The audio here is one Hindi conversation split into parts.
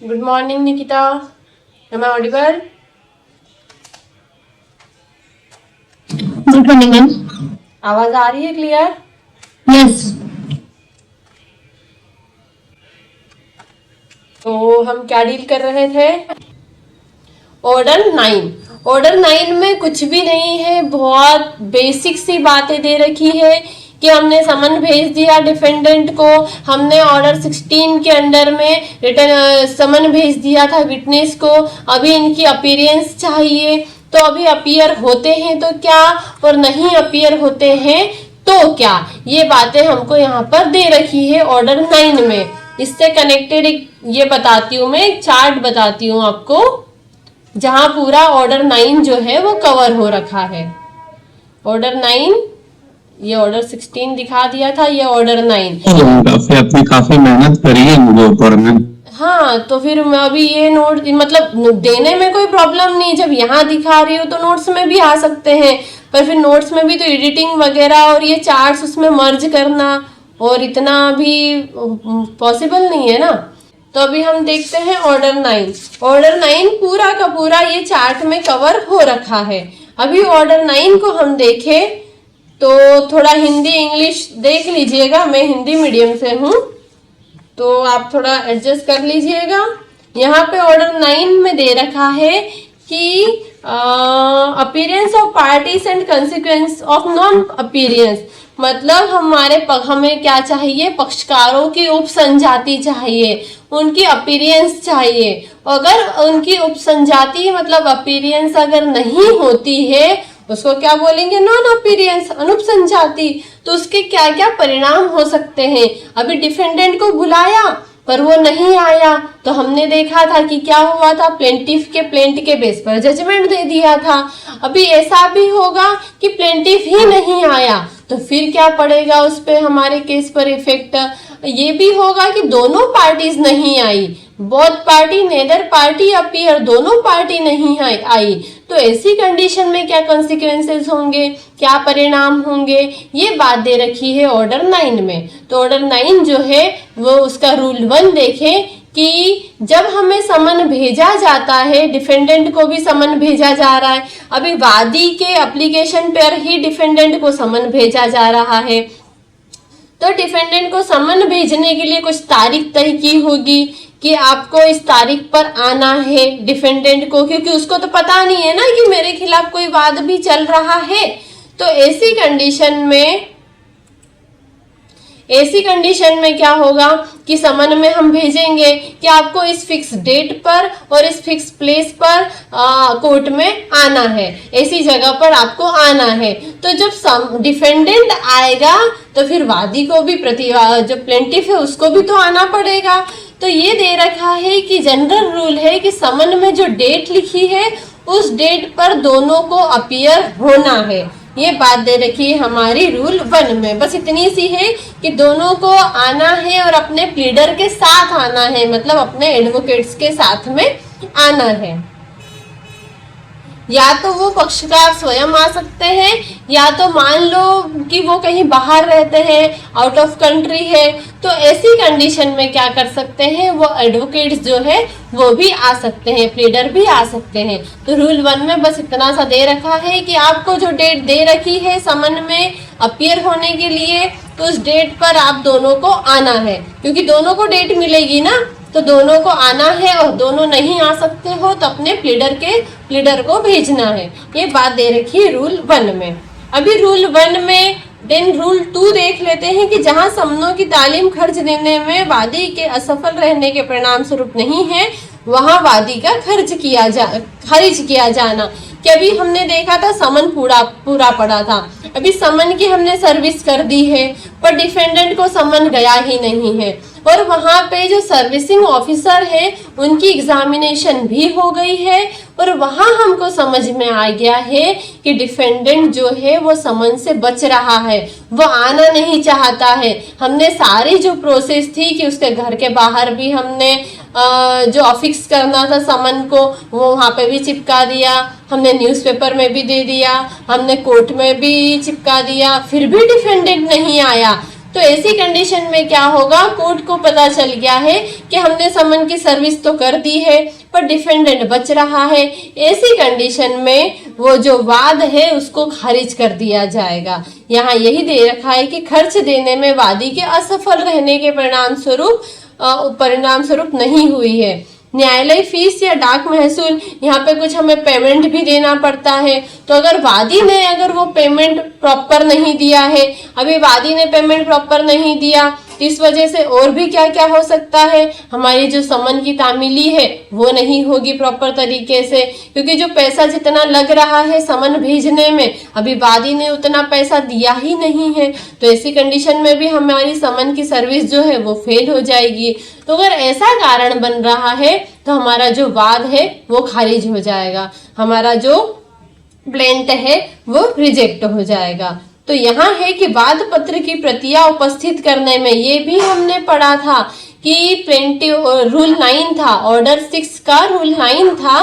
Good morning Nikita, am I audible? Good morning ma'am. आवाज आ रही है क्लियर? यस। तो हम क्या डील कर रहे थे? ऑर्डर 9। ऑर्डर 9 में कुछ भी नहीं है, बहुत बेसिक सी बातें दे रखी है कि हमने समन भेज दिया डिफेंडेंट को, हमने ऑर्डर 16 के अंडर में रिटर्न समन भेज दिया था विटनेस को, अभी इनकी अपीयरेंस चाहिए। तो अभी अपीयर होते हैं तो क्या, और नहीं अपीयर होते हैं तो क्या, ये बातें हमको यहाँ पर दे रखी है ऑर्डर 9 में। इससे कनेक्टेड ये बताती हूँ मैं, एक चार्ट बताती हूँ आपको जहां पूरा ऑर्डर 9 जो है वो कवर हो रखा है। ऑर्डर 9, ये ऑर्डर 16 दिखा दिया था, ये ऑर्डर 9। आपने काफी मेहनत करी है मुझे ऊपर में। हाँ, तो फिर मैं अभी ये नोट मतलब देने में कोई प्रॉब्लम नहीं, जब यहाँ दिखा रही हूँ तो नोट्स में भी आ सकते हैं, पर फिर नोट्स में भी तो एडिटिंग वगैरह और ये चार्ट्स उसमें मर्ज करना और इतना भी पॉसिबल नहीं है ना। तो अभी हम देखते हैं ऑर्डर 9। ऑर्डर 9 पूरा का पूरा ये चार्ट में कवर हो रखा है। अभी ऑर्डर 9 को हम देखें तो थोड़ा हिंदी इंग्लिश देख लीजिएगा, मैं हिंदी मीडियम से हूँ तो आप थोड़ा एडजस्ट कर लीजिएगा। यहाँ पे ऑर्डर 9 में दे रखा है कि appearance of parties and consequence of non appearance, मतलब हमें क्या चाहिए, पक्षकारों की उपसंजाति चाहिए, उनकी अपीयरेंस चाहिए। अगर उनकी उपसंजाति मतलब अपीयरेंस अगर नहीं होती है उसको क्या बोलेंगे, नॉन अपीयरेंस, अनुपसंजाति। तो उसके क्या क्या परिणाम हो सकते हैं। अभी डिफेंडेंट को बुलाया पर वो नहीं आया तो हमने देखा था कि क्या हुआ था, प्लेंटिफ के प्लेंट के बेस पर जजमेंट दे दिया था। अभी ऐसा भी होगा कि प्लेंटिफ ही नहीं आया तो फिर क्या पड़ेगा उस पे, हमारे केस पर इफेक्ट। ये भी होगा कि दोनों पार्टीज नहीं आई, both party neither party appear, दोनों पार्टी नहीं आई तो ऐसी कंडीशन में क्या कॉन्सिक्वेंसेस होंगे, क्या परिणाम होंगे, ये बात दे रखी है ऑर्डर 9 में। तो ऑर्डर 9 जो है वो उसका रूल 1 देखें कि जब हमें समन भेजा जाता है, डिफेंडेंट को भी समन भेजा जा रहा है, अभी वादी के एप्लीकेशन पर ही डिफेंडेंट को समन भेजा जा रहा है, तो डिफेंडेंट को समन भेजने के लिए कुछ तारीख तय की होगी कि आपको इस तारीख पर आना है डिफेंडेंट को, क्योंकि उसको तो पता नहीं है ना कि मेरे खिलाफ कोई वाद भी चल रहा है। तो ऐसी कंडीशन में क्या होगा कि समन में हम भेजेंगे कि आपको इस फिक्स डेट पर और इस फिक्स प्लेस पर कोर्ट में आना है, ऐसी जगह पर आपको आना है। तो जब डिफेंडेंट आएगा तो फिर वादी को भी जो प्लेंटिफ है उसको भी तो आना पड़ेगा। तो ये दे रखा है कि जनरल रूल है कि समन में जो डेट लिखी है उस डेट पर दोनों को अपीयर होना है। ये बात दे रखी है हमारी रूल 1 में। बस इतनी सी है कि दोनों को आना है और अपने प्लीडर के साथ आना है, मतलब अपने एडवोकेट्स के साथ में आना है। या तो वो पक्षकार स्वयं आ सकते हैं, या तो मान लो कि वो कहीं बाहर रहते हैं, आउट ऑफ कंट्री है, तो ऐसी कंडीशन में क्या कर सकते हैं, वो एडवोकेट्स जो है वो भी आ सकते हैं, प्लीडर भी आ सकते हैं। तो रूल 1 में बस इतना सा दे रखा है कि आपको जो डेट दे रखी है समन में अपीयर होने के लिए, तो उस डेट पर आप दोनों को आना है, क्योंकि दोनों को डेट मिलेगी ना, तो दोनों को आना है और दोनों नहीं आ सकते हो तो अपने प्लीडर को भेजना है। ये बात दे रखी है रूल 1 में। अभी रूल 1 में देन रूल 2 देख लेते हैं कि जहां समनों की तालीम खर्च देने में वादी के असफल रहने के परिणाम स्वरूप नहीं है, वहां वादी का खारिज किया जाना। कि अभी हमने देखा था समन पूरा पड़ा था, अभी समन की हमने सर्विस कर दी है पर डिफेंडेंट को समन गया ही नहीं है, और वहां पे जो सर्विसिंग ऑफिसर है उनकी एग्जामिनेशन भी हो गई है, और वहां हमको समझ में आ गया है कि डिफेंडेंट जो है वो समन से बच रहा है, वो आना नहीं चाहता है। हमने सारी जो प्रोसेस थी कि उसके घर के बाहर भी हमने जो अफिक्स करना था समन को वो वहाँ पे भी चिपका दिया, हमने न्यूज़पेपर में भी दे दिया, हमने कोर्ट में भी चिपका दिया, फिर भी डिफेंडेंट नहीं आया। तो ऐसी कंडीशन में क्या होगा, कोर्ट को पता चल गया है कि हमने समन की सर्विस तो कर दी है पर डिफेंडेंट बच रहा है, ऐसी कंडीशन में वो जो वाद है उसको खारिज कर दिया जाएगा। यहाँ यही दे रखा है कि खर्च देने में वादी के असफल रहने के परिणाम स्वरूप नहीं हुई है। न्यायालय फीस या डाक महसूल, यहाँ पे कुछ हमें पेमेंट भी देना पड़ता है, तो अगर वादी ने अगर वो पेमेंट प्रॉपर नहीं दिया है, अभी वादी ने पेमेंट प्रॉपर नहीं दिया, इस वजह से और भी क्या क्या हो सकता है, हमारी जो समन की तामीली है वो नहीं होगी प्रॉपर तरीके से, क्योंकि जो पैसा जितना लग रहा है समन भेजने में, अभी वादी ने उतना पैसा दिया ही नहीं है, तो ऐसी कंडीशन में भी हमारी समन की सर्विस जो है वो फेल हो जाएगी। तो अगर ऐसा कारण बन रहा है तो हमारा जो वाद है वो खारिज हो जाएगा, हमारा जो प्लेंट है वो रिजेक्ट हो जाएगा। तो यहाँ है कि वाद पत्र की प्रतियां उपस्थित करने में, ये भी हमने पढ़ा था कि प्लेंटिव रूल 9 था, ऑर्डर 6 का रूल 9 था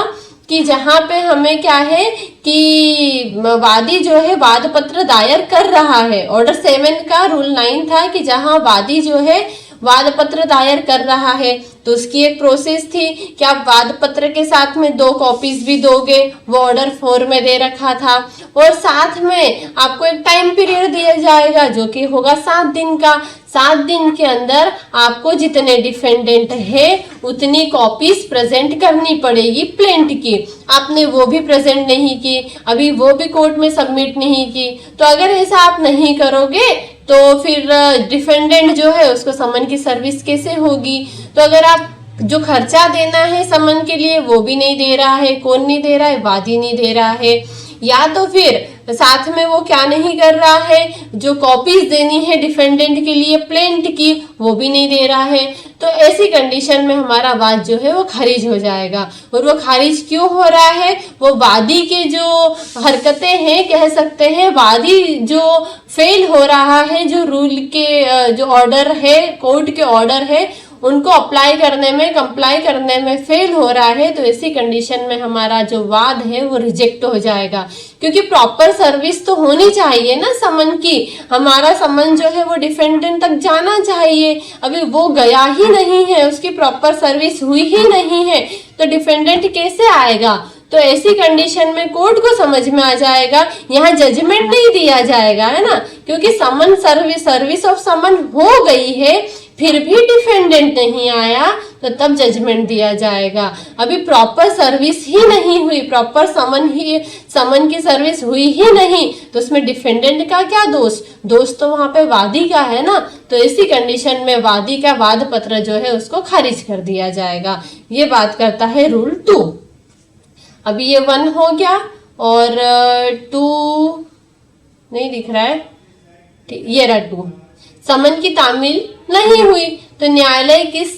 कि जहाँ पे हमें क्या है कि वादी जो है वाद पत्र दायर कर रहा है। ऑर्डर 7 का रूल 9 था कि जहाँ वादी जो है वाद पत्र दायर कर रहा है तो उसकी एक प्रोसेस थी कि आप वाद पत्र के साथ में 2 कॉपीज भी दोगे, वो ऑर्डर 4 में दे रखा था, और साथ में आपको एक टाइम पीरियड दिया जाएगा जो कि होगा 7 दिन का। 7 दिन के अंदर आपको जितने डिफेंडेंट है उतनी कॉपीज प्रेजेंट करनी पड़ेगी प्लेंट की। आपने वो भी प्रेजेंट नहीं की, अभी वो भी कोर्ट में सबमिट नहीं की, तो अगर ऐसा आप नहीं करोगे तो फिर डिफेंडेंट जो है उसको समन की सर्विस कैसे होगी। तो अगर आप जो खर्चा देना है समन के लिए वो भी नहीं दे रहा है, कौन नहीं दे रहा है, वादी नहीं दे रहा है, या तो फिर साथ में वो क्या नहीं कर रहा है, जो कॉपीज देनी है डिफेंडेंट के लिए प्लेंट की वो भी नहीं दे रहा है, तो ऐसी कंडीशन में हमारा वाद जो है वो खारिज हो जाएगा। और वो खारिज क्यों हो रहा है, वो वादी के जो हरकतें हैं, कह सकते हैं वादी जो फेल हो रहा है, जो रूल के जो ऑर्डर है, कोर्ट के ऑर्डर है उनको अप्लाई करने में, कंप्लाई करने में फेल हो रहा है, तो ऐसी कंडीशन में हमारा जो वाद है वो रिजेक्ट हो जाएगा। क्योंकि प्रॉपर सर्विस तो होनी चाहिए ना समन की, हमारा समन जो है वो डिफेंडेंट तक जाना चाहिए, अभी वो गया ही नहीं है, उसकी प्रॉपर सर्विस हुई ही नहीं है, तो डिफेंडेंट कैसे आएगा। तो ऐसी कंडीशन में कोर्ट को समझ में आ जाएगा, यहाँ जजमेंट नहीं दिया जाएगा, है ना, क्योंकि समन सर्विस ऑफ समन हो गई है फिर भी डिफेंडेंट नहीं आया तो तब जजमेंट दिया जाएगा। अभी प्रॉपर सर्विस ही नहीं हुई, प्रॉपर समन की सर्विस हुई ही नहीं, तो उसमें डिफेंडेंट का क्या दोष, दोष तो वहां पे वादी का है ना। तो इसी कंडीशन में वादी का वाद पत्र जो है उसको खारिज कर दिया जाएगा। ये बात करता है रूल 2। अभी ये 1 हो गया और 2 नहीं दिख रहा है, ये रहा 2। समन की तामील नहीं हुई तो न्यायालय किस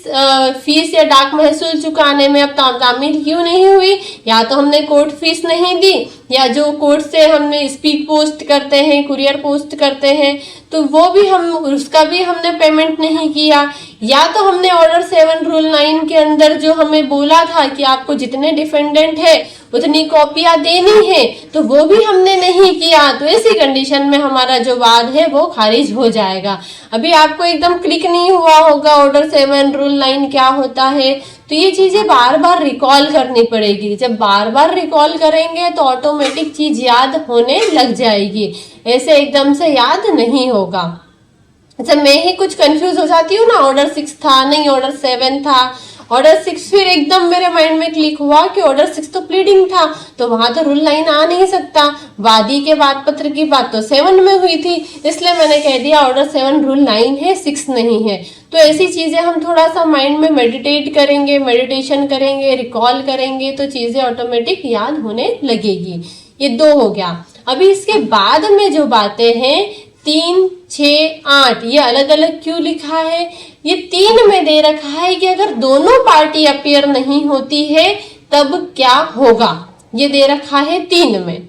फीस या डाक महसूल चुकाने में अब तामील क्यों नहीं हुई, या तो हमने कोर्ट फीस नहीं दी, या जो कोर्ट से हमने स्पीड पोस्ट करते हैं, कुरियर पोस्ट करते हैं, तो वो भी उसका भी हमने पेमेंट नहीं किया, या तो हमने ऑर्डर 7 रूल 9 के अंदर जो हमें बोला था कि आपको जितने डिफेंडेंट है उतनी कॉपियां देनी है, तो वो भी हमने नहीं किया, तो ऐसी कंडीशन में हमारा जो वाद है वो खारिज हो जाएगा। अभी आपको एकदम क्लिक नहीं हुआ होगा ऑर्डर 7 रूल 9 क्या होता है, तो ये चीजें बार बार रिकॉल करनी पड़ेगी। जब बार बार रिकॉल करेंगे तो ऑटोमेटिक चीज याद होने लग जाएगी, ऐसे एकदम से याद नहीं होगा। अच्छा, मैं ही कुछ कंफ्यूज हो जाती हूँ ना, ऑर्डर 6 था नहीं ऑर्डर 7 था, ऑर्डर 6 फिर एकदम मेरे माइंड में क्लिक हुआ कि ऑर्डर 6 तो प्लीडिंग था, तो वहां तो रूल 9 आ नहीं सकता, वादी के वाद पत्र की बात तो 7 में हुई थी, इसलिए मैंने कह दिया ऑर्डर 7 रूल 9 है, 6 नहीं है। तो ऐसी चीजें हम थोड़ा सा माइंड में मेडिटेशन करेंगे, रिकॉल करेंगे, तो चीजें ऑटोमेटिक याद होने लगेगी। ये 2 हो गया। अभी इसके बाद में जो बातें हैं 3, 6, 8, ये अलग अलग क्यों लिखा है, ये 3 में दे रखा है कि अगर दोनों पार्टी अपीयर नहीं होती है तब क्या होगा, ये दे रखा है 3 में।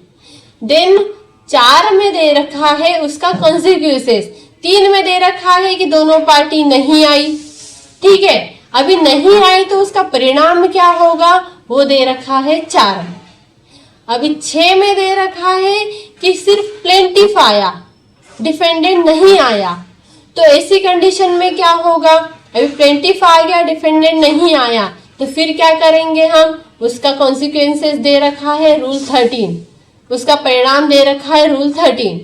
देन 4 में दे रखा है उसका कॉन्सिक्वेंसेस, 3 में दे रखा है कि दोनों पार्टी नहीं आई, ठीक है, अभी नहीं आई तो उसका परिणाम क्या होगा वो दे रखा है 4 में। अभी 6 में दे रखा है कि सिर्फ प्लेंटिफ आया, डिफेंडेंट नहीं आया, तो ऐसी कंडीशन में क्या होगा, अभी प्लेंटिफ आ गया, डिफेंडेंट नहीं आया, तो फिर क्या करेंगे हम, उसका कॉन्सिक्वेंसेस दे रखा है रूल 13, उसका परिणाम दे रखा है रूल 13।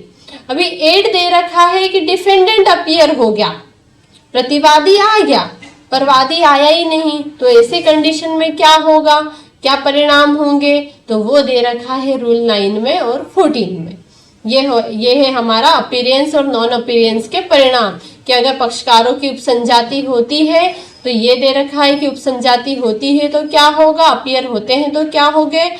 अभी 8 दे रखा है कि डिफेंडेंट अपीयर हो गया, प्रतिवादी आ गया पर वादी आया ही नहीं, तो ऐसे कंडीशन में क्या होगा, क्या परिणाम होंगे, तो वो दे रखा है रूल 9 में और 14 में। ये है हमारा अपीयरेंस और नॉन अपीयरेंस के परिणाम, कि अगर पक्षकारों की उपसंजाति होती है तो ये दे रखा है कि उपसंजाति होती है तो क्या होगा, अपीयर होते हैं तो क्या होगे,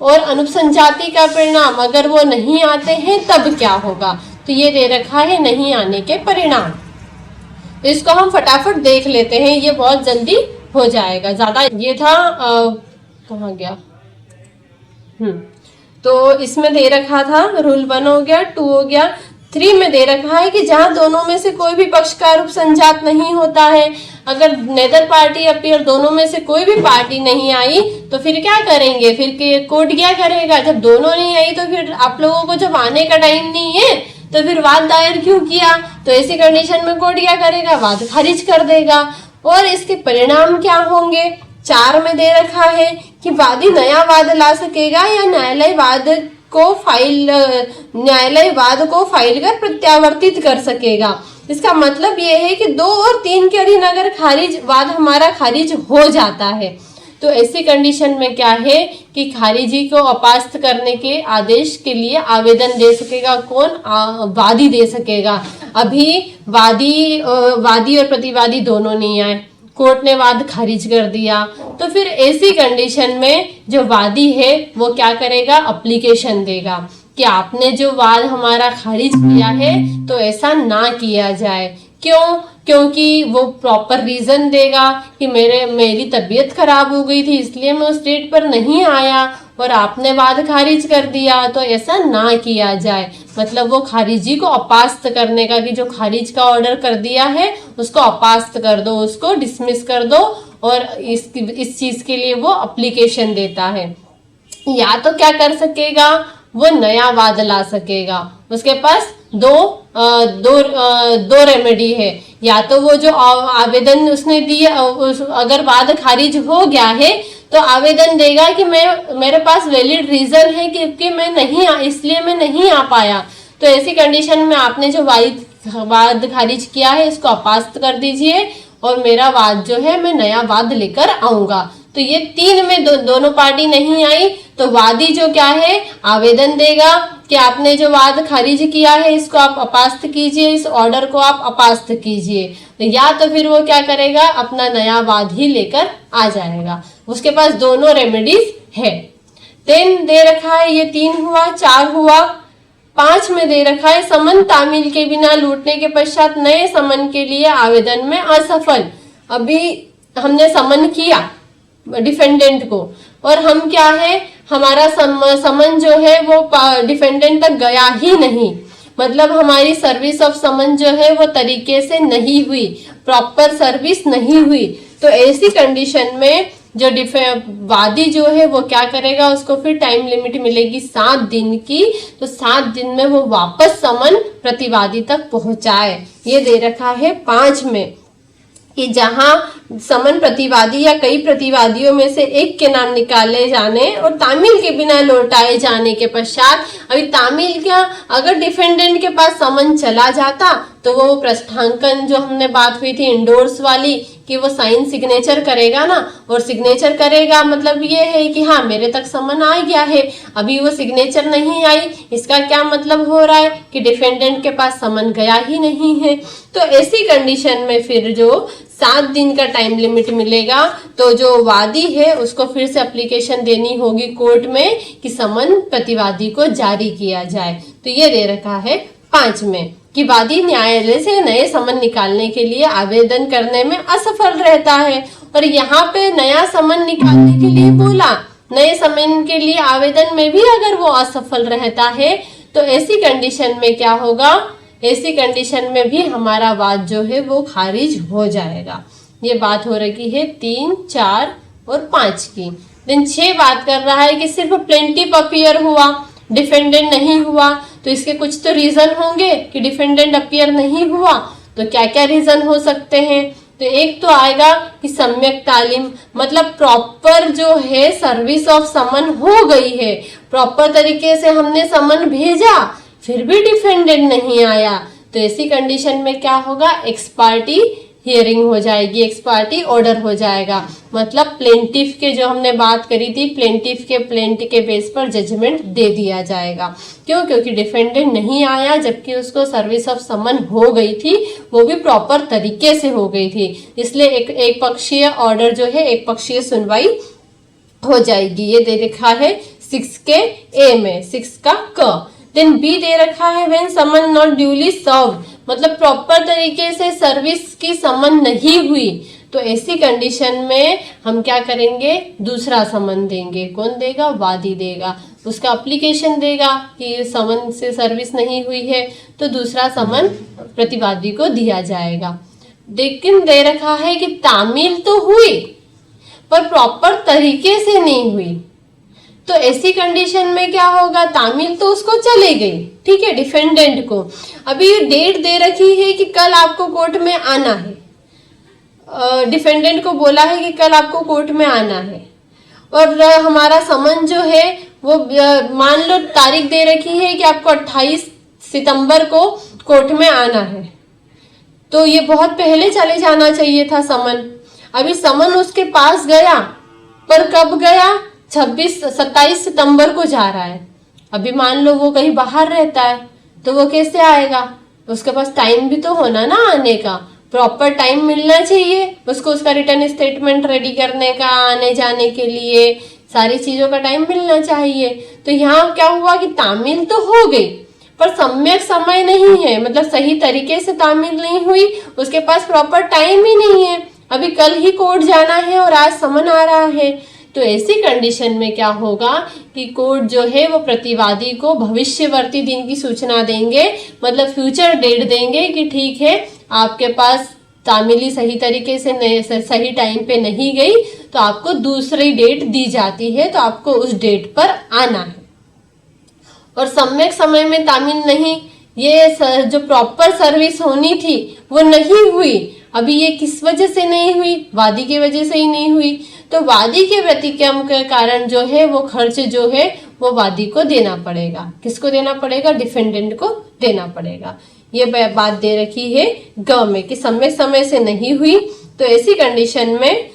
और अनुपसंजाति का परिणाम अगर वो नहीं आते हैं तब क्या होगा, तो ये दे रखा है नहीं आने के परिणाम। तो इसको हम फटाफट देख लेते हैं, ये बहुत जल्दी हो जाएगा, ज्यादा ये था कहाँ गया, तो इसमें दे रखा था रूल 1 हो गया, 2 हो गया, 3 में दे रखा है कि जहां दोनों में से कोई भी पक्षकार उपसंजात नहीं होता है, अगर नेदर पार्टी अपीयर, दोनों में से कोई भी पार्टी नहीं आई तो फिर क्या करेंगे, फिर कोर्ट क्या करेगा, जब दोनों नहीं आई तो फिर आप लोगों को जब आने का टाइम नहीं है तो फिर वाद दायर क्यों किया, तो ऐसी कंडीशन में कोर्ट क्या करेगा, वाद खारिज कर देगा। और इसके परिणाम क्या होंगे, 4 में दे रखा है कि वादी नया वाद ला सकेगा या न्यायालय वाद को फाइल कर प्रत्यावर्तित कर सकेगा। इसका मतलब ये है कि 2 और 3 के अधीन अगर वाद हमारा खारिज हो जाता है तो ऐसी कंडीशन में क्या है कि खारिजी को अपास्त करने के आदेश के लिए आवेदन दे सकेगा कौन, वादी दे सकेगा। अभी वादी और प्रतिवादी दोनों नहीं आए, कोर्ट ने वाद खारिज कर दिया, तो फिर ऐसी कंडीशन में जो वादी है वो क्या करेगा, एप्लीकेशन देगा कि आपने जो वाद हमारा खारिज किया है तो ऐसा ना किया जाए। क्यों, क्योंकि वो प्रॉपर रीजन देगा कि मेरी तबीयत खराब हो गई थी इसलिए मैं उस डेट पर नहीं आया और आपने वाद खारिज कर दिया, तो ऐसा ना किया जाए। मतलब वो खारिजी को अपास्त करने का, कि जो खारिज का ऑर्डर कर दिया है उसको अपास्त कर दो, उसको डिसमिस कर दो, और इस चीज के लिए वो एप्लीकेशन देता है। या तो क्या कर सकेगा, वो नया वाद ला सकेगा, उसके पास दो रेमेडी है, या तो वो जो आवेदन उसने दिया, अगर वाद खारिज हो गया है तो आवेदन देगा कि मेरे पास वैलिड रीजन है क्योंकि इसलिए मैं नहीं आ पाया, तो ऐसी कंडीशन में आपने जो वाद खारिज किया है इसको अपास्त कर दीजिए और मेरा वाद जो है मैं नया वाद लेकर आऊंगा। तो ये 3 में दोनों पार्टी नहीं आई तो वादी जो क्या है, आवेदन देगा कि आपने जो वाद खारिज किया है इसको आप अपास्त कीजिए, इस ऑर्डर को आप अपास्त कीजिए। तो या तो फिर वो क्या करेगा, अपना नया वाद ही लेकर आ जाएगा। उसके पास दोनों रेमेडीज है। 3 दे रखा है, ये 3 हुआ, 4 हुआ। 5 में दे रखा है समन तामील के बिना लूटने के पश्चात नए समन के लिए आवेदन में असफल। अभी हमने समन किया डिफेंडेंट को और हम क्या है, हमारा समन जो है वो डिफेंडेंट तक गया ही नहीं, मतलब हमारी सर्विस ऑफ समन जो है वो तरीके से नहीं हुई, प्रॉपर सर्विस नहीं हुई। तो ऐसी कंडीशन में जो वादी जो है वो क्या करेगा, उसको फिर टाइम लिमिट मिलेगी 7 दिन की, तो 7 दिन में वो वापस समन प्रतिवादी तक पहुंचाए। ये दे रखा है 5 में कि जहां समन प्रतिवादी या कई प्रतिवादियों में से एक के नाम निकाले जाने और तामील के बिना लौटाए जाने के पश्चात, अभी तामील क्या, अगर डिफेंडेंट के पास समन चला जाता तो वो पृष्ठांकन जो हमने बात हुई थी इंडोर्स वाली, कि वो साइन सिग्नेचर करेगा ना, और सिग्नेचर करेगा मतलब ये है कि हाँ मेरे तक समन आ गया है। अभी वो सिग्नेचर नहीं आई, इसका क्या मतलब हो रहा है कि डिफेंडेंट के पास समन गया ही नहीं है। तो ऐसी कंडीशन में फिर जो 7 दिन का टाइम लिमिट मिलेगा, तो जो वादी है उसको फिर से एप्लीकेशन देनी होगी कोर्ट में कि समन प्रतिवादी को जारी किया जाए। तो ये दे रखा है 5 में कि वादी न्यायालय से नए समन निकालने के लिए आवेदन करने में असफल रहता है। और यहाँ पे नया समन निकालने के लिए बोला, नए समन के लिए आवेदन में भी अगर वो असफल रहता है तो ऐसी कंडीशन में क्या होगा, ऐसी कंडीशन में भी हमारा वाद जो है वो खारिज हो जाएगा। ये बात हो रही है 3, 4 और 5 की। दिन 6 बात कर रहा है कि सिर्फ प्लेंटिफ अपीयर हुआ, डिफेंडेंट नहीं हुआ, तो इसके कुछ तो रीजन होंगे कि डिफेंडेंट अपीयर नहीं हुआ। तो क्या क्या रीजन हो सकते हैं? तो एक तो आएगा कि सम्यक तालीम, मतलब प्रॉपर जो है सर्विस ऑफ समन हो गई है, प्रॉपर तरीके से हमने समन भेजा, फिर भी डिफेंडेंट नहीं आया, तो ऐसी कंडीशन में क्या होगा? एक्स पार्टी हियरिंग हो जाएगी, एक्स पार्टी ऑर्डर हो जाएगा। मतलब प्लेंटिफ के जो हमने बात करी थी, प्लेंटिफ के प्लेंट के बेस पर जजमेंट दे दिया जाएगा। क्यों? क्योंकि डिफेंडेंट नहीं आया, जबकि उसको सर्विस ऑफ समन हो गई थी, वो भी प्रॉपर तरीके से हो गई थी, इसलिए एक पक्षीय ऑर्डर जो है, एक पक्षीय सुनवाई हो जाएगी। ये दे रखा है 6 के ए में, 6 का क। देन बी दे रखा है व्हेन समन नॉट ड्यूली सर्व, मतलब प्रॉपर तरीके से सर्विस की समन नहीं हुई, तो ऐसी कंडीशन में हम क्या करेंगे? दूसरा समन देंगे। कौन देगा? वादी देगा, उसका एप्लीकेशन देगा कि समन से सर्विस नहीं हुई है, तो दूसरा समन प्रतिवादी को दिया जाएगा। लेकिन दे रखा है कि तामील तो हुई पर प्रॉपर तरीके से नहीं हुई, तो ऐसी कंडीशन में क्या होगा? तामील तो उसको चले गई, ठीक है, डिफेंडेंट को। अभी डेट दे रखी है कि कल आपको कोर्ट में आना है, डिफेंडेंट को बोला है कि कल आपको कोर्ट में आना है, और हमारा समन जो है वो मान लो तारीख दे रखी है कि आपको 28 सितंबर को कोर्ट में आना है, तो ये बहुत पहले चले जाना चाहिए था समन। अभी समन उसके पास गया, पर कब गया? 27 सितंबर को जा रहा है। अभी मान लो वो कहीं बाहर रहता है, तो वो कैसे आएगा? उसके पास टाइम भी तो होना ना आने का, प्रॉपर टाइम मिलना चाहिए उसको, उसका रिटर्न स्टेटमेंट रेडी करने का, आने जाने के लिए सारी चीजों का टाइम मिलना चाहिए। तो यहाँ क्या हुआ कि तामील तो हो गई पर सम्यक समय नहीं है, मतलब सही तरीके से तामील नहीं हुई, उसके पास प्रॉपर टाइम ही नहीं है, अभी कल ही कोर्ट जाना है और आज समन आ रहा है। तो ऐसी कंडीशन में क्या होगा कि कोर्ट जो है वो प्रतिवादी को भविष्यवर्ती दिन की सूचना देंगे, मतलब फ्यूचर डेट देंगे कि ठीक है आपके पास तामीली सही तरीके से सही टाइम पे नहीं गई, तो आपको दूसरी डेट दी जाती है, तो आपको उस डेट पर आना है। और सम्यक समय में तामील नहीं, ये जो प्रॉपर सर्विस होनी थी वो नहीं हुई। अभी ये किस वजह से नहीं हुई? वादी की वजह से ही नहीं हुई। तो वादी के व्यतिक्रम के कारण जो है वो खर्च जो है वो वादी को देना पड़ेगा। किसको देना पड़ेगा? डिफेंडेंट को देना पड़ेगा। ये बात दे रखी है ग में कि समय से नहीं हुई, तो ऐसी कंडीशन में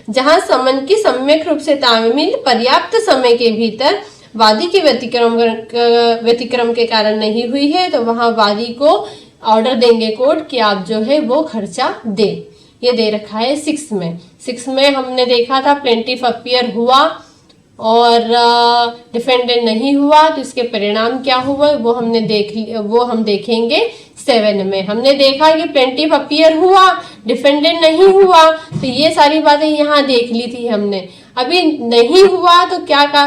जहां समन की सम्यक रूप से तामील पर्याप्त समय के भीतर वादी के व्यतिक्रम के कारण नहीं हुई है, तो वहां वादी को ऑर्डर देंगे कोर्ट कि आप जो है वो खर्चा दे। ये दे रखा है 6 में। 6 में हमने देखा था प्लेंटिफ अपीयर हुआ और डिफेंडेंट नहीं हुआ, तो इसके परिणाम क्या हुआ वो हम देखेंगे 7 में। हमने देखा कि प्लेंटिफ अपीयर हुआ, डिफेंडेंट नहीं हुआ, तो ये सारी बातें यहाँ देख ली थी हमने। अभी नहीं हुआ तो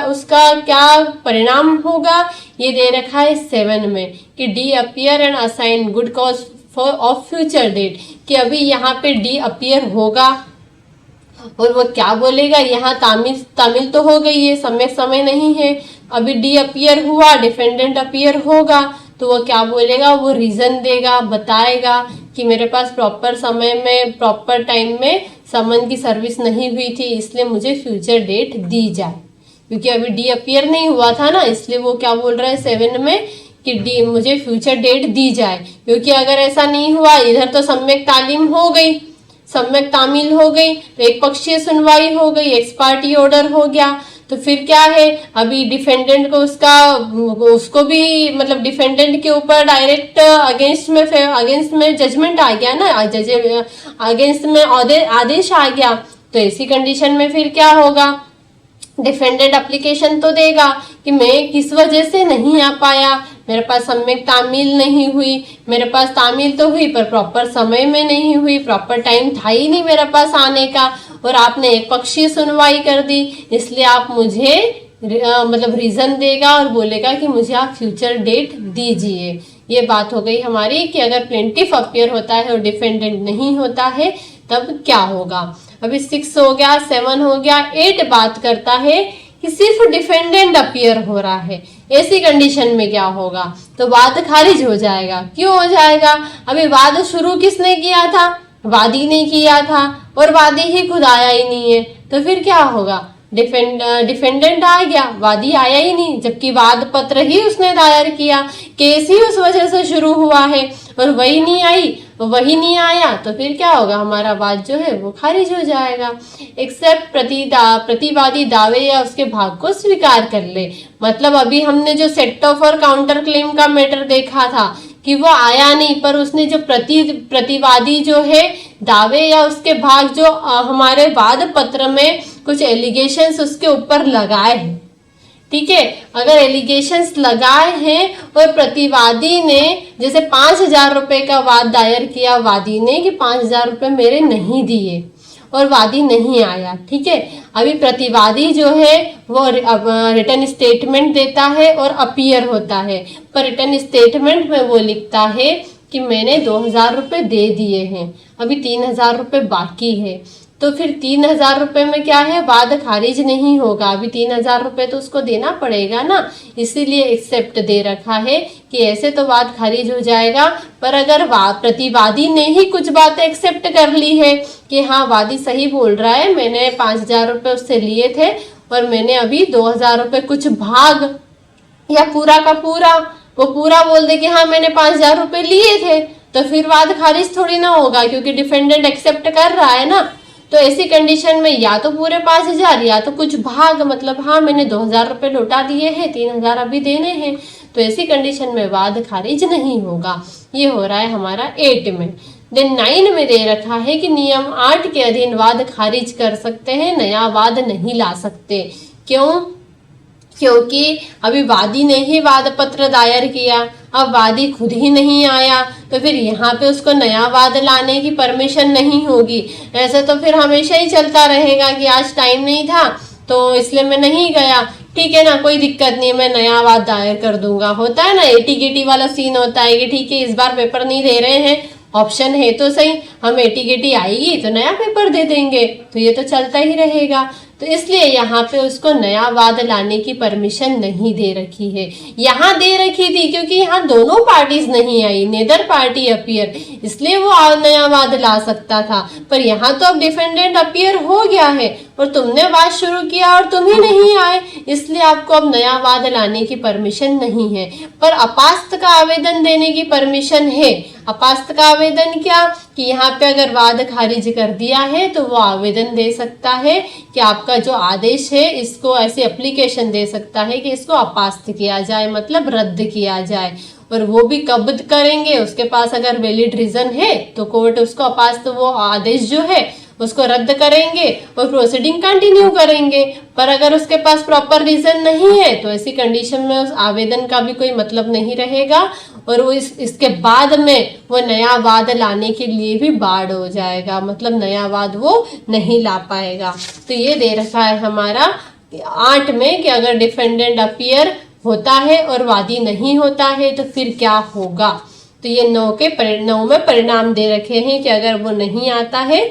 उसका क्या परिणाम होगा, ये दे रखा है 7 में कि the appear and assign good cause for of future date, कि अभी यहाँ पे डी अपीयर होगा और वो क्या बोलेगा, यहाँ तामील तो हो गई है, समय नहीं है, अभी डी अपीयर हुआ, डिफेंडेंट अपीयर होगा, तो वो क्या बोलेगा, वो रीजन देगा, बताएगा कि मेरे पास प्रॉपर समय में प्रॉपर टाइम में समन की सर्विस नहीं हुई थी, इसलिए मुझे फ्यूचर डेट दी जाए। क्योंकि अभी डी अपीयर नहीं हुआ था ना, इसलिए वो क्या बोल रहा है 7 में कि डी मुझे फ्यूचर डेट दी जाए। क्योंकि अगर ऐसा नहीं हुआ, इधर तो सम्यक तालीम हो गई, सम्यक तामील हो गई, तो एक पक्षीय सुनवाई हो गई, एक्स पार्टी ऑर्डर हो गया, तो फिर क्या है, अभी डिफेंडेंट को उसको भी मतलब डिफेंडेंट के ऊपर डायरेक्ट अगेंस्ट में जजमेंट आ गया ना, अगेंस्ट में आदेश आ गया। तो ऐसी कंडीशन में फिर क्या होगा, डिफेंडेंट एप्लीकेशन तो देगा कि मैं किस वजह से नहीं आ पाया, मेरे पास सम्यक तामील नहीं हुई, मेरे पास तामील तो हुई पर प्रॉपर समय में नहीं हुई, प्रॉपर टाइम था ही नहीं मेरे पास आने का, और आपने एक पक्षीय सुनवाई कर दी, इसलिए आप मुझे मतलब रीजन देगा और बोलेगा कि मुझे आप फ्यूचर डेट दीजिए। ये बात हो गई हमारी कि अगर प्लेंटिफ अपीयर होता है और डिफेंडेंट नहीं होता है तब क्या होगा। अभी 6 हो गया, 7 हो गया, 8 बात करता है कि सिर्फ डिफेंडेंट अपीयर हो रहा है, ऐसी कंडीशन में क्या होगा, तो वाद खारिज हो जाएगा। क्यों हो जाएगा? अभी वाद शुरू किसने किया था? वादी ने किया था, और वादी ही खुद आया ही नहीं है, तो फिर क्या होगा? डिफेंडेंट आ गया, वादी आया ही नहीं, जबकि वाद पत्र ही उसने दायर किया, केस ही उस वजह से शुरू हुआ है, और वही नहीं आया, तो फिर क्या होगा? हमारा वाद जो है वो खारिज हो जाएगा। एक्सेप्ट प्रतिवादी दावे या उसके भाग को स्वीकार कर ले। मतलब अभी हमने जो सेट ऑफ और काउंटर क्लेम का मैटर देखा था कि वो आया नहीं, पर उसने जो प्रतिवादी जो है दावे या उसके भाग जो हमारे वाद पत्र में कुछ एलिगेशंस उसके ऊपर लगाए हैं, ठीक है, अगर एलिगेशंस लगाए हैं और प्रतिवादी ने जैसे 5,000 रुपए का वाद दायर किया वादी ने कि 5,000 रुपए मेरे नहीं दिए, और वादी नहीं आया, ठीक है, अभी प्रतिवादी जो है वो रिटर्न स्टेटमेंट देता है और अपीयर होता है, पर रिटर्न स्टेटमेंट में वो लिखता है कि मैंने 2,000 रुपए दे दिए हैं, अभी 3,000 रुपए बाकी है, तो फिर 3,000 रुपए में क्या है? वाद खारिज नहीं होगा, अभी 3,000 रुपए तो उसको देना पड़ेगा ना, इसीलिए एक्सेप्ट दे रखा है कि ऐसे तो वाद खारिज हो जाएगा। पर अगर प्रतिवादी ने ही कुछ बातें एक्सेप्ट कर ली है कि हाँ वादी सही बोल रहा है, मैंने 5,000 रुपए उससे लिए थे और मैंने अभी 2,000 रुपए कुछ भाग या पूरा का पूरा, वो पूरा बोल दे कि हाँ मैंने 5,000 रुपए लिए थे, तो फिर वाद खारिज थोड़ी ना होगा, क्योंकि डिफेंडेंट एक्सेप्ट कर रहा है ना। तो ऐसी कंडीशन में या तो पूरे 5,000 या तो कुछ भाग, मतलब हाँ मैंने 2,000 रुपए लौटा दिए हैं, 3,000 अभी देने हैं, तो ऐसी कंडीशन में वाद खारिज नहीं होगा। ये हो रहा है हमारा 8 में। देन 9 में दे रखा है कि नियम 8 के अधीन वाद खारिज कर सकते हैं, नया वाद नहीं ला सकते। क्यों? क्योंकि अभी वादी ने ही वाद पत्र दायर किया, अब वादी खुद ही नहीं आया, तो फिर यहाँ पे उसको नया वाद लाने की परमिशन नहीं होगी। ऐसे तो फिर हमेशा ही चलता रहेगा कि आज टाइम नहीं था तो इसलिए मैं नहीं गया, ठीक है ना, कोई दिक्कत नहीं है, मैं नया वाद दायर कर दूंगा। होता है ना एटी गेटी वाला सीन होता है कि ठीक है इस बार पेपर नहीं दे रहे हैं, ऑप्शन है तो सही, हम एटी गेटी आएगी तो नया पेपर दे देंगे, तो ये तो चलता ही रहेगा। तो इसलिए यहाँ पे उसको नया वाद लाने की परमिशन नहीं दे रखी है। यहाँ दे रखी थी क्योंकि यहाँ दोनों पार्टीज नहीं आई, नेदर पार्टी अपीयर, इसलिए वो नया वाद ला सकता था। पर यहाँ तो अब डिफेंडेंट अपीयर हो गया है और तुमने वाद शुरू किया और तुम ही नहीं आए, इसलिए आपको अब नया वाद लाने की परमिशन नहीं है। पर अपास्त का आवेदन देने की परमिशन है। अपास्त का आवेदन क्या कि यहाँ पे अगर वाद खारिज कर दिया है तो वो आवेदन दे सकता है कि आपका जो आदेश है इसको ऐसी एप्लीकेशन दे सकता है कि इसको अपास्त किया जाए, मतलब रद्द किया जाए। और वो भी कब करेंगे? उसके पास अगर वैलिड रीजन है तो कोर्ट उसको अपास्त वो आदेश जो है उसको रद्द करेंगे और प्रोसीडिंग कंटिन्यू करेंगे। पर अगर उसके पास प्रॉपर रीजन नहीं है तो ऐसी कंडीशन में उस आवेदन का भी कोई मतलब नहीं रहेगा और वो इसके बाद में वो नया वाद लाने के लिए भी बाढ़ हो जाएगा, मतलब नया वाद वो नहीं ला पाएगा। तो ये दे रखा है हमारा 8 में कि अगर डिफेंडेंट अपीयर होता है और वादी नहीं होता है तो फिर क्या होगा। तो ये 9 में परिणाम दे रखे हैं कि अगर वो नहीं आता है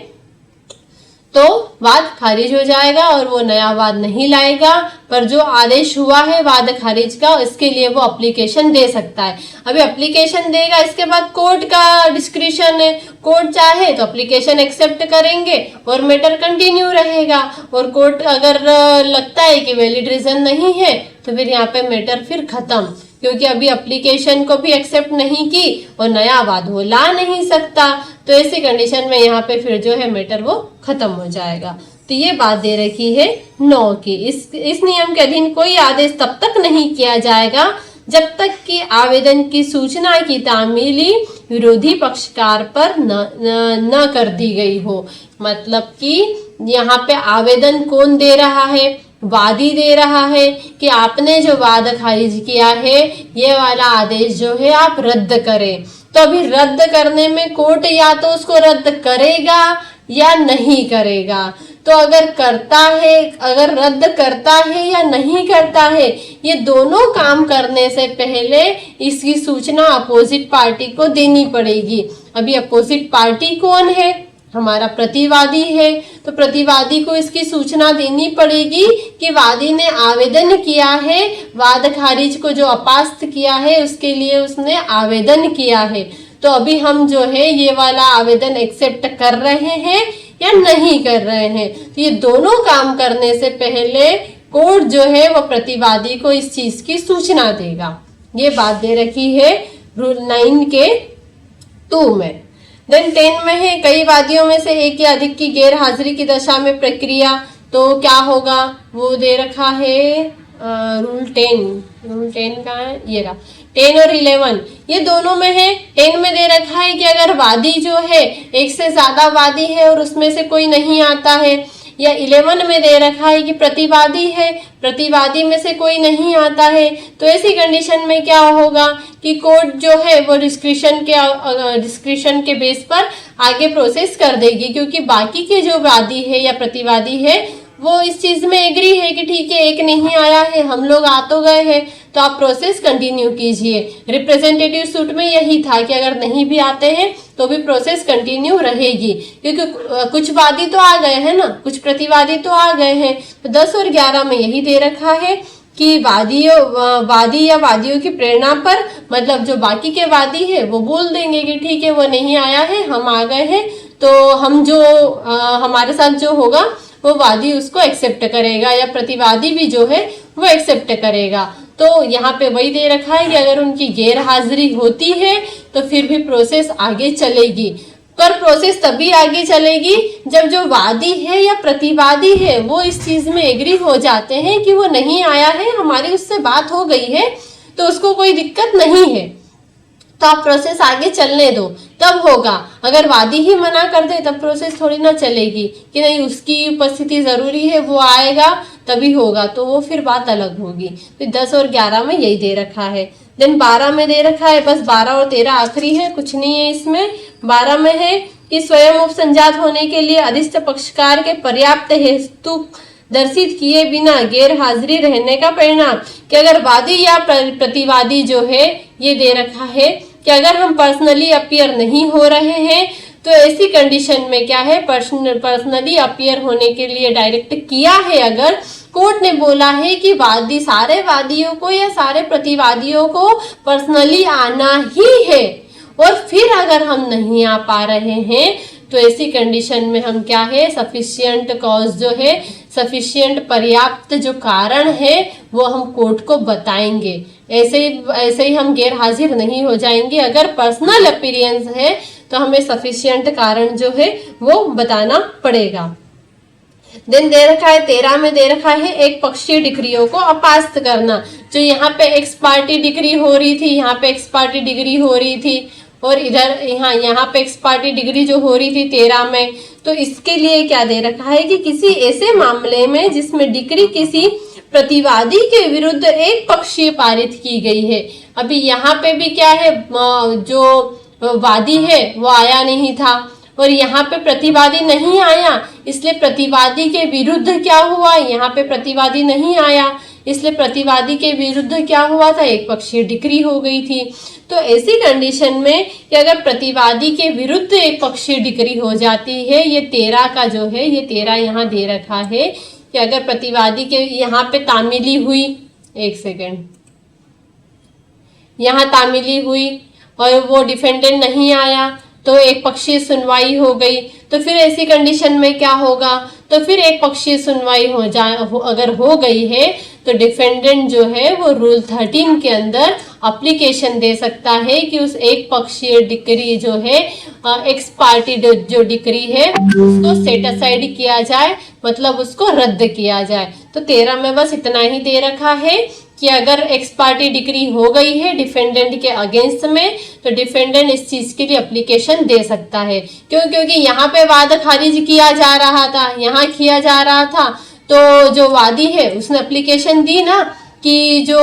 तो वाद खारिज हो जाएगा और वो नया वाद नहीं लाएगा। पर जो आदेश हुआ है वाद खारिज का इसके लिए वो एप्लीकेशन दे सकता है। अभी एप्लीकेशन देगा, इसके बाद कोर्ट का डिस्क्रिशन है, कोर्ट चाहे तो एप्लीकेशन एक्सेप्ट करेंगे और मैटर कंटिन्यू रहेगा। और कोर्ट अगर लगता है कि वैलिड रीजन नहीं है तो फिर यहाँ पे मैटर फिर खत्म, क्योंकि अभी एप्लीकेशन को भी एक्सेप्ट नहीं की और नया वाद वो ला नहीं सकता। तो ऐसी कंडीशन में यहाँ पे फिर जो है मैटर वो खत्म हो जाएगा। तो ये बात दे रखी है 9 की। इस नियम के अधीन कोई आदेश तब तक नहीं किया जाएगा जब तक कि आवेदन की सूचना की तामीली विरोधी पक्षकार पर न कर दी गई हो। मतलब कि यहाँ पे आवेदन कौन दे रहा है? वादी दे रहा है कि आपने जो वाद खारिज किया है ये वाला आदेश जो है आप रद्द करें। तो अभी रद्द करने में कोर्ट या तो उसको रद्द करेगा या नहीं करेगा। तो अगर करता है, अगर रद्द करता है या नहीं करता है, ये दोनों काम करने से पहले इसकी सूचना अपोजिट पार्टी को देनी पड़ेगी। अभी अपोजिट पार्टी कौन है? हमारा प्रतिवादी है, तो प्रतिवादी को इसकी सूचना देनी पड़ेगी कि वादी ने आवेदन किया है, वाद खारिज को जो अपास्त किया है उसके लिए उसने आवेदन किया है। तो अभी हम जो है ये वाला आवेदन एक्सेप्ट कर रहे हैं या नहीं कर रहे हैं। तो ये दोनों काम करने से पहले कोर्ट जो है वो प्रतिवादी को इस चीज की सूचना देगा। ये बात दे रखी है रूल 9 के 2 में। देन 10 में है कई वादियों में से एक या अधिक की गैर हाजिरी की दशा में प्रक्रिया, तो क्या होगा वो दे रखा है रूल 10 का है ये रहा 10 और 11 ये दोनों में है। 10 में दे रखा है कि अगर वादी जो है एक से ज्यादा वादी है और उसमें से कोई नहीं आता है, या 11 में दे रखा है कि प्रतिवादी है, प्रतिवादी में से कोई नहीं आता है, तो ऐसी कंडीशन में क्या होगा कि कोर्ट जो है वो डिस्क्रिशन के बेस पर आगे प्रोसेस कर देगी, क्योंकि बाकी के जो वादी है या प्रतिवादी है वो इस चीज में एग्री है कि ठीक है एक नहीं आया है, हम लोग आ तो गए हैं, तो आप प्रोसेस कंटिन्यू कीजिए। रिप्रेजेंटेटिव सूट में यही था कि अगर नहीं भी आते हैं तो भी प्रोसेस कंटिन्यू रहेगी, क्योंकि कुछ वादी तो आ गए हैं ना, कुछ प्रतिवादी तो आ गए हैं। तो 10 और 11 में यही दे रखा है कि वादी या वादियों की प्रेरणा पर, मतलब जो बाकी के वादी है वो बोल देंगे कि ठीक है वो नहीं आया है, हम आ गए हैं, तो हम जो हमारे साथ जो होगा वो वादी उसको एक्सेप्ट करेगा या प्रतिवादी भी जो है वो एक्सेप्ट करेगा। तो यहाँ पे वही दे रखा है कि अगर उनकी गैर हाजिरी होती है तो फिर भी प्रोसेस आगे चलेगी, पर प्रोसेस तभी आगे चलेगी जब जो वादी है या प्रतिवादी है वो इस चीज में एग्री हो जाते हैं कि वो नहीं आया है, हमारी उससे बात हो गई है, तो उसको कोई दिक्कत नहीं है, तो आप प्रोसेस आगे चलने दो, तब होगा। अगर वादी ही मना कर दे तब प्रोसेस थोड़ी ना चलेगी कि नहीं उसकी उपस्थिति जरूरी है, वो आएगा तभी होगा, तो वो फिर बात अलग होगी। तो 10 और 11 में यही दे रखा है। देन 12 में दे रखा है, बस 12 और 13 आखिरी है, कुछ नहीं है इसमें। 12 में है कि स्वयं उपसंजात होने के लिए अधिस्थ पक्षकार के पर्याप्त हेतु दर्शित किए बिना गैर हाजिरी रहने का परिणाम, कि अगर वादी या प्रतिवादी जो है ये दे रखा है कि अगर हम पर्सनली अपीयर नहीं हो रहे हैं तो ऐसी कंडीशन में क्या है, पर्सनली अपीयर होने के लिए डायरेक्ट किया है, अगर कोर्ट ने बोला है कि वादी सारे वादियों को या सारे प्रतिवादियों को पर्सनली आना ही है, और फिर अगर हम नहीं आ पा रहे हैं तो ऐसी कंडीशन में हम क्या है, सफिशिएंट कॉज जो है, सफिशिएंट पर्याप्त जो कारण है वो हम कोर्ट को बताएंगे। ऐसे ही हम गैर हाजिर नहीं हो जाएंगे। अगर पर्सनल अपीयरेंस है तो हमें सफिशिएंट कारण जो है वो बताना पड़ेगा। देन दे रखा है 13 में दे रखा है एक पक्षीय डिग्रियों को अपास्त करना। जो यहाँ पे एक्स पार्टी डिग्री हो रही थी, यहाँ पे एक्स पार्टी डिग्री हो रही थी, और इधर यहाँ पे एक्स पार्टी डिग्री जो हो रही थी 13 में, तो इसके लिए क्या दे रखा है कि किसी ऐसे मामले में जिसमें डिग्री किसी प्रतिवादी के विरुद्ध एक पक्षीय पारित की गई है। अभी यहाँ पे भी क्या है, जो वादी है वो आया नहीं था और यहाँ पे प्रतिवादी नहीं आया, इसलिए प्रतिवादी के विरुद्ध क्या हुआ, यहाँ पे प्रतिवादी नहीं आया इसलिए प्रतिवादी के विरुद्ध क्या हुआ था, एक पक्षीय डिग्री हो गई थी। तो ऐसी कंडीशन में कि अगर प्रतिवादी के विरुद्ध एक पक्षीय डिग्री हो जाती है, ये 13 का जो है, ये 13 यहाँ दे रखा है कि अगर प्रतिवादी के यहाँ पे तामीली हुई, एक सेकेंड, यहाँ तामीली हुई और वो डिफेंडेंट नहीं आया तो एक पक्षीय सुनवाई हो गई, तो फिर ऐसी कंडीशन में क्या होगा, तो फिर एक पक्षीय सुनवाई अगर हो गई है तो डिफेंडेंट जो है वो रूल 13 के अंदर एप्लीकेशन दे सकता है कि उस एक पक्षीय डिग्री जो है, एक्स पार्टी जो डिग्री है उसको सेट असाइड किया जाए, मतलब उसको रद्द किया जाए। तो 13 में बस इतना ही दे रखा है कि अगर एक्स पार्टी डिग्री हो गई है डिफेंडेंट के अगेंस्ट में तो डिफेंडेंट इस चीज के लिए एप्लीकेशन दे सकता है। क्योंकि यहाँ पे वाद खारिज किया जा रहा था, यहाँ किया जा रहा था, तो जो वादी है उसने एप्लीकेशन दी ना कि जो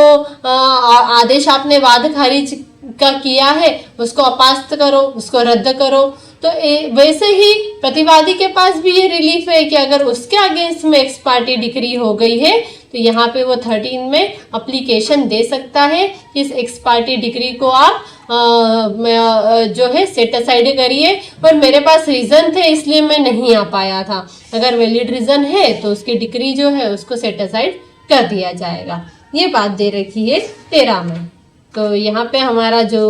आदेश आपने वाद खारिज का किया है उसको अपास्त करो, उसको रद्द करो। तो वैसे ही प्रतिवादी के पास भी ये रिलीफ है कि अगर उसके अगेंस्ट में एक्स पार्टी डिग्री हो गई है तो यहाँ पे वो 13 में एप्लीकेशन दे सकता है। इस एक्सपायरी डिग्री को आप जो है सेट असाइड करिए। पर मेरे पास रीज़न थे इसलिए मैं नहीं आ पाया था। अगर वैलिड रीज़न है तो उसकी डिग्री जो है उसको सेट असाइड कर दिया जाएगा। ये बात दे रखी है 13 में। तो यहाँ पे हमारा जो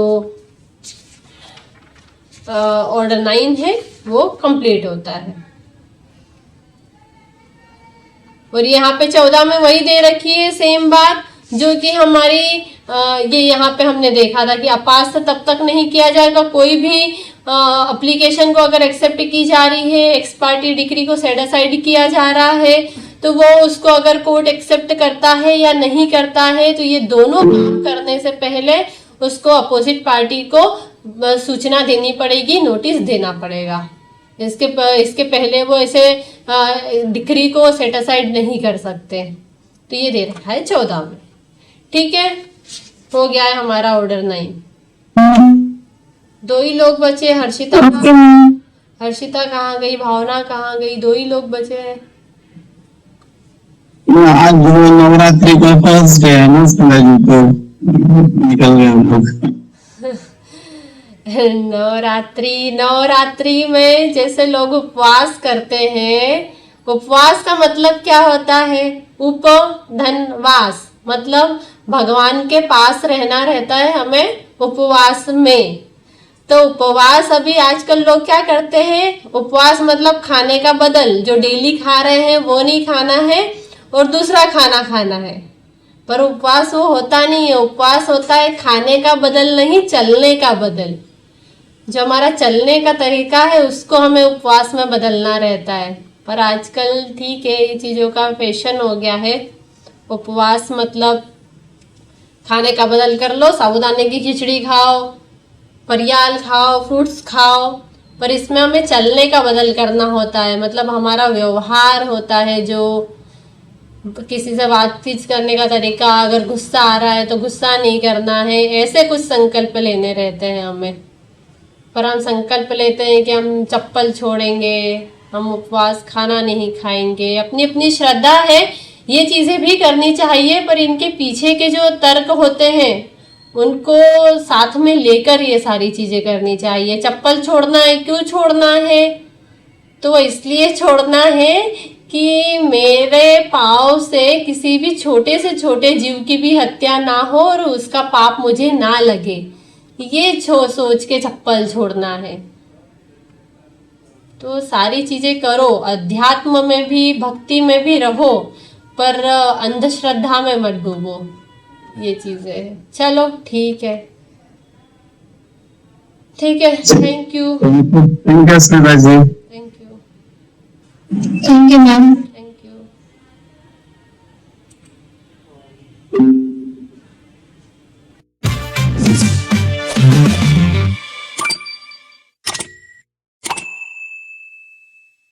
ऑर्डर 9 है वो कंप्लीट होता है। और यहाँ पे 14 में वही दे रखी है सेम बात जो कि हमारी ये यहाँ पे हमने देखा था कि अपास तब तक नहीं किया जाएगा। कोई भी एप्लीकेशन को अगर एक्सेप्ट की जा रही है, एक्सपायरी डिग्री को सेट असाइड किया जा रहा है, तो वो उसको अगर कोर्ट एक्सेप्ट करता है या नहीं करता है, तो ये दोनों काम करने से पहले उसको अपोजिट पार्टी को सूचना देनी पड़ेगी, नोटिस देना पड़ेगा। इसके पहले वो ऐसे डिग्री को सेट असाइड नहीं कर सकते। तो ये दे रखा है 14 में। ठीक है, हो गया है हमारा ऑर्डर 9। 2 ही लोग बचे। हर्षिता कहाँ गई, भावना कहाँ गई? 2 ही लोग बचे हैं। आज जो नवरात्रि का फर्स्ट डे है ना, तो निकल गए हम लोग। नवरात्रि में जैसे लोग उपवास करते हैं, उपवास का मतलब क्या होता है? उपधनवास, मतलब भगवान के पास रहना रहता है हमें उपवास में। तो उपवास अभी आजकल लोग क्या करते हैं? उपवास मतलब खाने का बदल, जो डेली खा रहे हैं वो नहीं खाना है और दूसरा खाना खाना है। पर उपवास वो होता नहीं है। उपवास होता है खाने का बदल नहीं, चलने का बदल। जो हमारा चलने का तरीका है उसको हमें उपवास में बदलना रहता है। पर आजकल ठीक है, ये चीज़ों का फैशन हो गया है। उपवास मतलब खाने का बदल कर लो, साबूदाने की खिचड़ी खाओ, परियाल खाओ, फ्रूट्स खाओ। पर इसमें हमें चलने का बदल करना होता है। मतलब हमारा व्यवहार होता है, जो किसी से बातचीत करने का तरीका, अगर गुस्सा आ रहा है तो गुस्सा नहीं करना है, ऐसे कुछ संकल्प लेने रहते हैं हमें। पर हम संकल्प लेते हैं कि हम चप्पल छोड़ेंगे, हम उपवास खाना नहीं खाएंगे। अपनी अपनी श्रद्धा है, ये चीज़ें भी करनी चाहिए। पर इनके पीछे के जो तर्क होते हैं उनको साथ में लेकर ये सारी चीज़ें करनी चाहिए। चप्पल छोड़ना है, क्यों छोड़ना है? तो इसलिए छोड़ना है कि मेरे पाँव से किसी भी छोटे से छोटे जीव की भी हत्या ना हो और उसका पाप मुझे ना लगे। ये सोच के चप्पल छोड़ना है। तो सारी चीजें करो, अध्यात्म में भी भक्ति में भी रहो, पर अंधश्रद्धा में मत डूबो। ये चीजें है। चलो ठीक है, ठीक है। Thank you. Thank you Smita ji. Thank you. Thank you ma'am.